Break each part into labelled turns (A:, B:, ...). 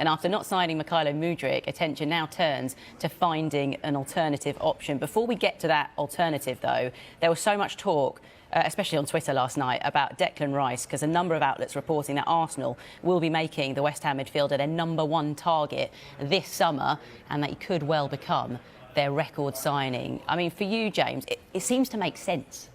A: And after not signing Mykhailo Mudryk, attention now turns to finding an alternative option. Before we get to that alternative, though, there was so much talk, especially on Twitter last night, about Declan Rice, because a number of outlets reporting that Arsenal will be making the West Ham midfielder their #1 target this summer, and that he could well become their record signing. I mean, for you, James, it seems to make sense.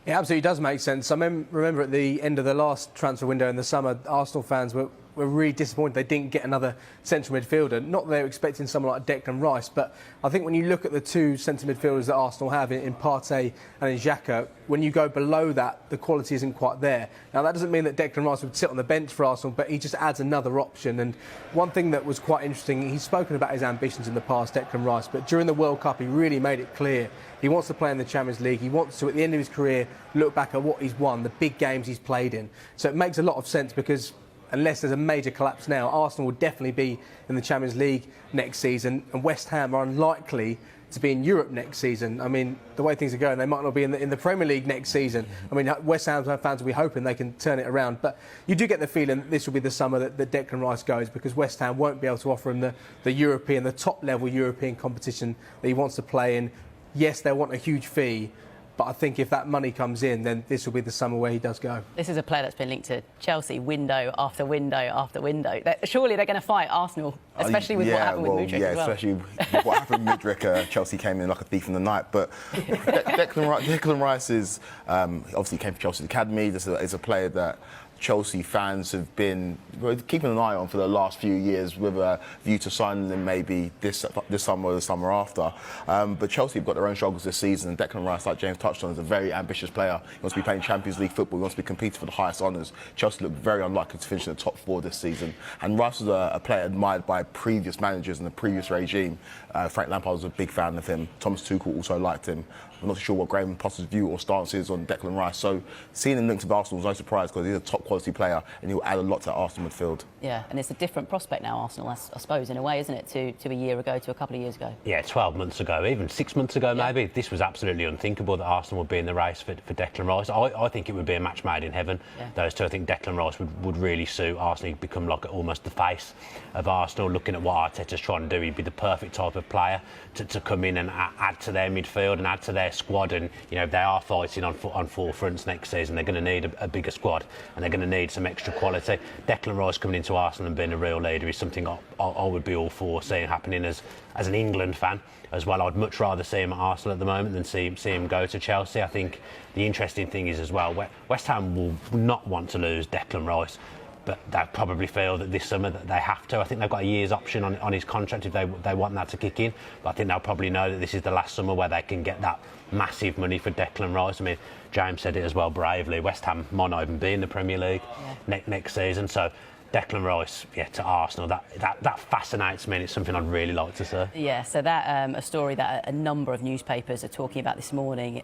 B: It absolutely does make sense. I remember at the end of the last transfer window in the summer, Arsenal fans were really disappointed they didn't get another central midfielder. Not that they were expecting someone like Declan Rice, but I think when you look at the two centre midfielders that Arsenal have in Partey and in Xhaka, when you go below that, the quality isn't quite there. Now, that doesn't mean that Declan Rice would sit on the bench for Arsenal, but he just adds another option. And one thing that was quite interesting, he's spoken about his ambitions in the past, Declan Rice, but during the World Cup, he really made it clear he wants to play in the Champions League. He wants to, at the end of his career, look back at what he's won, the big games he's played in. So it makes a lot of sense because unless there's a major collapse now, Arsenal will definitely be in the Champions League next season, and West Ham are unlikely to be in Europe next season. I mean, the way things are going, they might not be in the Premier League next season. I mean, West Ham fans will be hoping they can turn it around, but you do get the feeling that this will be the summer that Declan Rice goes, because West Ham won't be able to offer him the top-level European competition that he wants to play in. Yes, they'll want a huge fee, but I think if that money comes in, then this will be the summer where he does go.
A: This is a player that's been linked to Chelsea window after window after window. Surely they're going to fight Arsenal, especially with what happened with Mudryk as well.
C: Especially with what happened with Mudryk. Chelsea came in like a thief in the night. But Declan Rice is obviously came from Chelsea's academy. This is a player that Chelsea fans have been keeping an eye on for the last few years, with a view to signing them maybe this summer or the summer after. But Chelsea have got their own struggles this season, and Declan Rice, like James touched on, is a very ambitious player. He wants to be playing Champions League football, he wants to be competing for the highest honours. Chelsea look very unlikely to finish in the top 4 this season. And Rice was a player admired by previous managers in the previous regime. Frank Lampard was a big fan of him. Thomas Tuchel also liked him. I'm not sure what Graham Potter's view or stance is on Declan Rice. So seeing him linked to Arsenal was no surprise, because he's a top quality player and he'll add a lot to Arsenal midfield.
A: Yeah, and it's a different prospect now, Arsenal, I suppose, in a way, isn't it, to a year ago, to a couple of years ago?
D: Yeah, 12 months ago, even 6 months ago maybe. This was absolutely unthinkable that Arsenal would be in the race for Declan Rice. I think it would be a match made in heaven. Yeah. Those two, I think Declan Rice would really suit Arsenal. He'd become like almost the face of Arsenal. Looking at what Arteta's trying to do, he'd be the perfect type of player to come in and add to their midfield and add to their squad. And you know, they are fighting on 4 fronts next season. They're going to need a bigger squad, and they're going to need some extra quality. Declan Rice coming into Arsenal and being a real leader is something I would be all for seeing happening as an England fan as well. I'd much rather see him at Arsenal at the moment than see him go to Chelsea. I think the interesting thing is as well, West Ham will not want to lose Declan Rice, but they probably feel that this summer that they have to. I think they've got a year's option on his contract if they want that to kick in. But I think they'll probably know that this is the last summer where they can get that massive money for Declan Rice. I mean, James said it as well bravely. West Ham might not even be in the Premier League next season. So Declan Rice, to Arsenal, that fascinates me, and it's something I'd really like to see.
A: Yeah, so that a story that a number of newspapers are talking about this morning